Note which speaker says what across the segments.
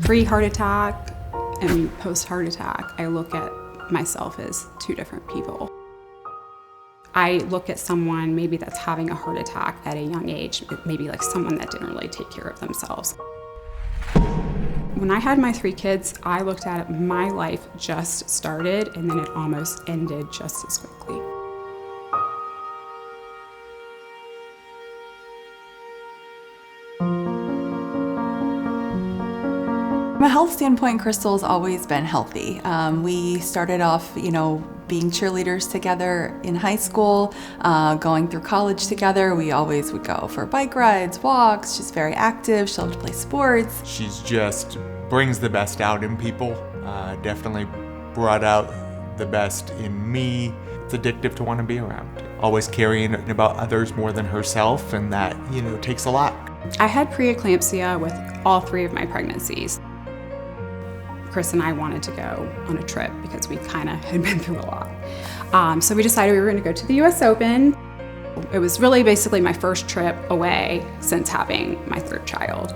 Speaker 1: Pre-heart attack and post-heart attack, I look at myself as two different people. I look at someone maybe that's having a heart attack at a young age, maybe like someone that didn't really take care of themselves. When I had my 3 kids, I looked at it, my life just started and then it almost ended just as quickly.
Speaker 2: From a health standpoint, Crystal's always been healthy. We started off, being cheerleaders together in high school, going through college together. We always would go for bike rides, walks. She's very active. She loves to play sports.
Speaker 3: She's just brings the best out in people. Definitely brought out the best in me. It's addictive to want to be around. Always caring about others more than herself, and that, takes a lot.
Speaker 1: I had preeclampsia with all 3 of my pregnancies. Chris and I wanted to go on a trip because we kind of had been through a lot. So we decided we were going to go to the US Open. It was really basically my first trip away since having my 3rd child.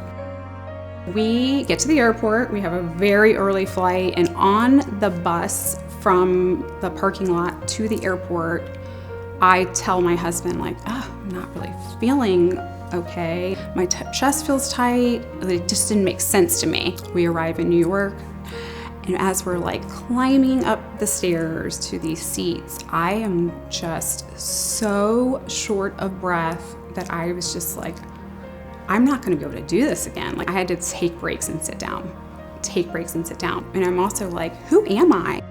Speaker 1: We get to the airport, we have a very early flight, and on the bus from the parking lot to the airport, I tell my husband, I'm not really feeling okay. My chest feels tight. It just didn't make sense to me. We arrive in New York, and as we're climbing up the stairs to these seats, I am just so short of breath that I was just I'm not gonna be able to do this again. I had to take breaks and sit down. And I'm also who am I?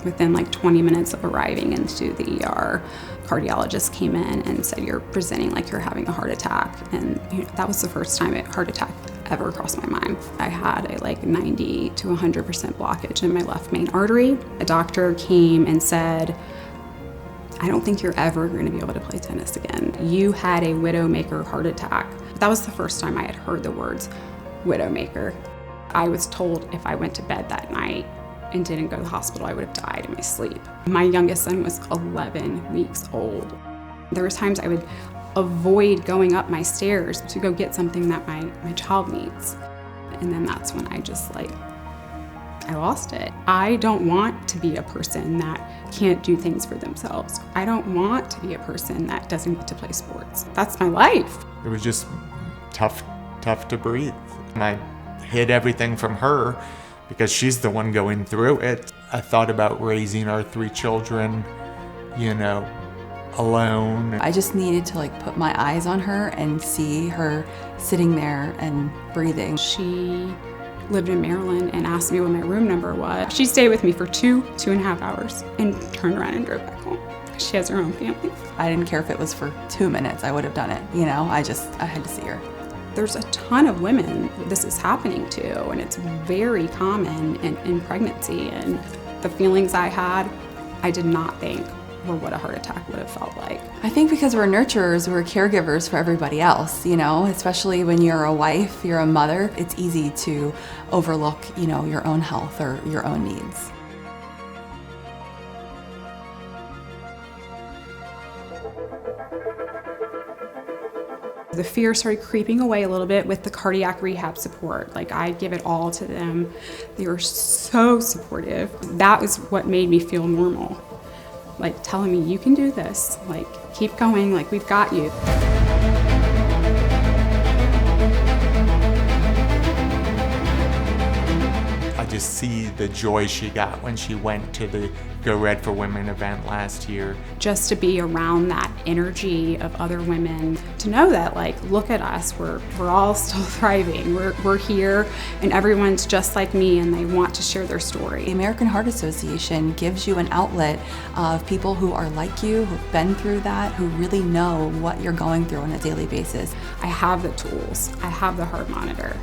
Speaker 1: Within 20 minutes of arriving into the ER, cardiologist came in and said, "You're presenting like you're having a heart attack." And that was the first time a heart attack ever crossed my mind. I had a 90 to 100% blockage in my left main artery. A doctor came and said, "I don't think you're ever going to be able to play tennis again. You had a widowmaker heart attack." That was the first time I had heard the words widowmaker. I was told if I went to bed that night and didn't go to the hospital, I would have died in my sleep. My youngest son was 11 weeks old. There was times I would avoid going up my stairs to go get something that my child needs. And then that's when I just I lost it. I don't want to be a person that can't do things for themselves. I don't want to be a person that doesn't get to play sports. That's my life.
Speaker 3: It was just tough to breathe. And I hid everything from her because she's the one going through it. I thought about raising our 3 children, alone.
Speaker 2: I just needed to put my eyes on her and see her sitting there and breathing.
Speaker 1: She lived in Maryland and asked me what my room number was. She stayed with me for 2.5 hours and turned around and drove back home. She has her own family.
Speaker 2: I didn't care if it was for 2 minutes, I would have done it. I had to see her.
Speaker 1: There's a ton of women this is happening to, and it's very common in pregnancy. And the feelings I had, I did not think were what a heart attack would have felt like.
Speaker 2: I think because we're nurturers, we're caregivers for everybody else, especially when you're a wife, you're a mother, it's easy to overlook, your own health or your own needs.
Speaker 1: The fear started creeping away a little bit with the cardiac rehab support. I give it all to them. They were so supportive. That was what made me feel normal. Telling me, you can do this. Keep going, we've got you.
Speaker 3: I just see the joy she got when she went to the Go Red for Women event last year.
Speaker 1: Just to be around that energy of other women, to know that look at us, we're all still thriving. We're here, and everyone's just like me, and they want to share their story.
Speaker 2: The American Heart Association gives you an outlet of people who are like you, who've been through that, who really know what you're going through on a daily basis.
Speaker 1: I have the tools. I have the heart monitor.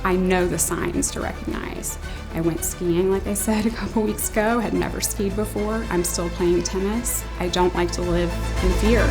Speaker 1: I know the signs to recognize. I went skiing, like I said, a couple weeks ago. Had never skied before. I'm still playing tennis. I don't like to live in fear.